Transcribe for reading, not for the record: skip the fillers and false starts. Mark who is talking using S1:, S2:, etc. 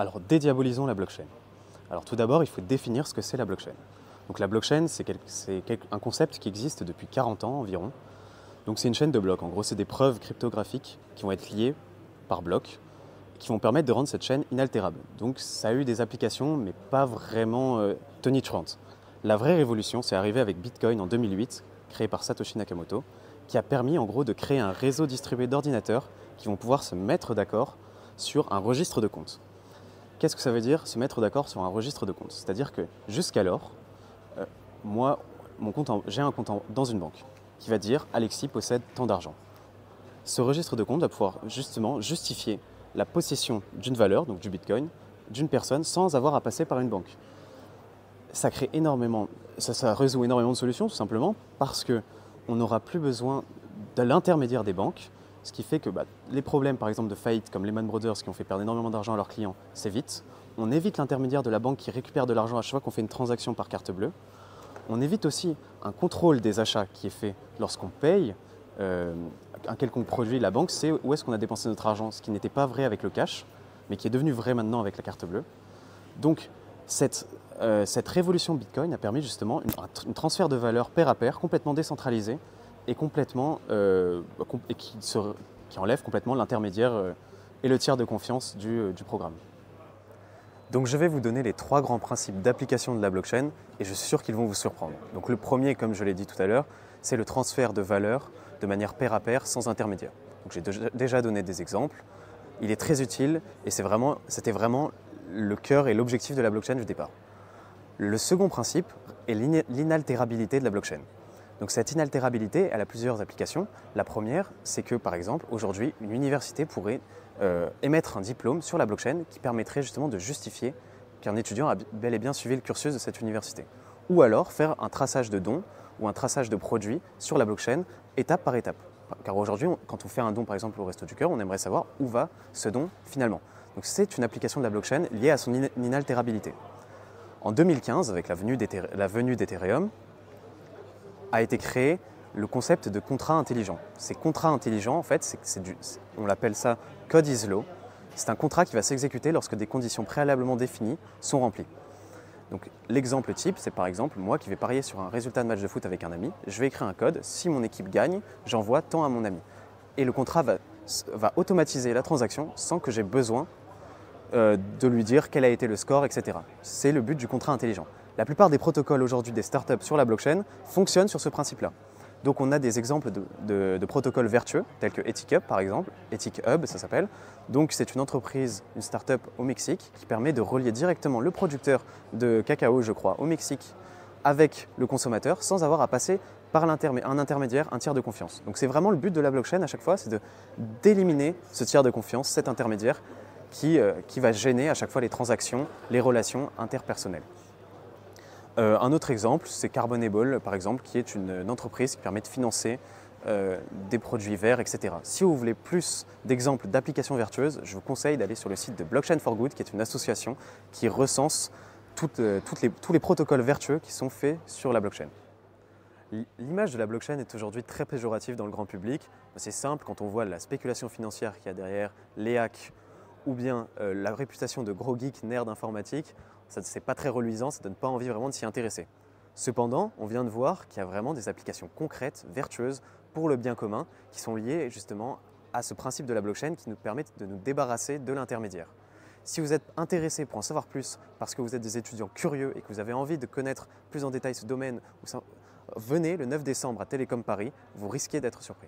S1: Alors, dédiabolisons la blockchain. Alors, tout d'abord, il faut définir ce que c'est la blockchain. Donc, la blockchain, c'est un concept qui existe depuis 40 ans environ. Donc, c'est une chaîne de blocs. En gros, c'est des preuves cryptographiques qui vont être liées par bloc, qui vont permettre de rendre cette chaîne inaltérable. Donc, ça a eu des applications, mais pas vraiment tonitruantes. La vraie révolution, c'est arrivé avec Bitcoin en 2008, créé par Satoshi Nakamoto, qui a permis en gros de créer un réseau distribué d'ordinateurs qui vont pouvoir se mettre d'accord sur un registre de comptes. Qu'est-ce que ça veut dire, se mettre d'accord sur un registre de comptes? C'est-à-dire que jusqu'alors, moi, j'ai un compte dans une banque qui va dire « Alexis possède tant d'argent ». Ce registre de comptes va pouvoir justement justifier la possession d'une valeur, donc du Bitcoin, d'une personne sans avoir à passer par une banque. Ça crée énormément, ça résout énormément de solutions tout simplement parce qu'on n'aura plus besoin de l'intermédiaire des banques, ce qui fait que les problèmes par exemple de faillite comme Lehman Brothers qui ont fait perdre énormément d'argent à leurs clients s'évitent. On évite l'intermédiaire de la banque qui récupère de l'argent à chaque fois qu'on fait une transaction par carte bleue. On évite aussi un contrôle des achats qui est fait lorsqu'on paye un quelconque produit. La banque sait où est-ce qu'on a dépensé notre argent, ce qui n'était pas vrai avec le cash, mais qui est devenu vrai maintenant avec la carte bleue. Donc cette révolution Bitcoin a permis justement un transfert de valeur pair à pair, complètement décentralisé et complètement, qui enlève complètement l'intermédiaire et le tiers de confiance du programme. Donc je vais vous donner les 3 grands principes d'application de la blockchain et je suis sûr qu'ils vont vous surprendre. Donc le premier, comme je l'ai dit tout à l'heure, c'est le transfert de valeur de manière pair à pair sans intermédiaire. Donc j'ai déjà donné des exemples. Il est très utile et c'était vraiment le cœur et l'objectif de la blockchain du départ. Le second principe est l'inaltérabilité de la blockchain. Donc cette inaltérabilité, elle a plusieurs applications. La première, c'est que par exemple, aujourd'hui, une université pourrait émettre un diplôme sur la blockchain qui permettrait justement de justifier qu'un étudiant a bel et bien suivi le cursus de cette université. Ou alors faire un traçage de dons ou un traçage de produits sur la blockchain étape par étape. Car aujourd'hui, quand on fait un don par exemple au Resto du Cœur, on aimerait savoir où va ce don finalement. Donc c'est une application de la blockchain liée à son inaltérabilité. En 2015, avec la venue d'Ethereum, a été créé le concept de contrat intelligent. Ces contrats intelligents, en fait, on l'appelle ça code is law. C'est un contrat qui va s'exécuter lorsque des conditions préalablement définies sont remplies. Donc l'exemple type, c'est par exemple moi qui vais parier sur un résultat de match de foot avec un ami. Je vais écrire un code, si mon équipe gagne, j'envoie tant à mon ami. Et le contrat va automatiser la transaction sans que j'ai besoin de lui dire quel a été le score, etc. C'est le but du contrat intelligent. La plupart des protocoles aujourd'hui des startups sur la blockchain fonctionnent sur ce principe-là. Donc on a des exemples de protocoles vertueux, tels que EthiCup par exemple, EthiChub ça s'appelle. Donc c'est une entreprise, une startup au Mexique qui permet de relier directement le producteur de cacao, je crois, au Mexique avec le consommateur sans avoir à passer par un intermédiaire, un tiers de confiance. Donc c'est vraiment le but de la blockchain à chaque fois, c'est d'éliminer ce tiers de confiance, cet intermédiaire qui va gêner à chaque fois les transactions, les relations interpersonnelles. Un autre exemple, c'est Carbonable, par exemple, qui est une entreprise qui permet de financer des produits verts, etc. Si vous voulez plus d'exemples d'applications vertueuses, je vous conseille d'aller sur le site de Blockchain for Good, qui est une association qui recense tous les protocoles vertueux qui sont faits sur la blockchain. L'image de la blockchain est aujourd'hui très péjorative dans le grand public. C'est simple, quand on voit la spéculation financière qu'il y a derrière, les hacks, ou bien la réputation de gros geeks nerds informatiques, c'est pas très reluisant, ça donne pas envie vraiment de s'y intéresser. Cependant, on vient de voir qu'il y a vraiment des applications concrètes, vertueuses, pour le bien commun, qui sont liées justement à ce principe de la blockchain qui nous permettent de nous débarrasser de l'intermédiaire. Si vous êtes intéressé pour en savoir plus, parce que vous êtes des étudiants curieux et que vous avez envie de connaître plus en détail ce domaine, venez le 9 décembre à Télécom Paris, vous risquez d'être surpris.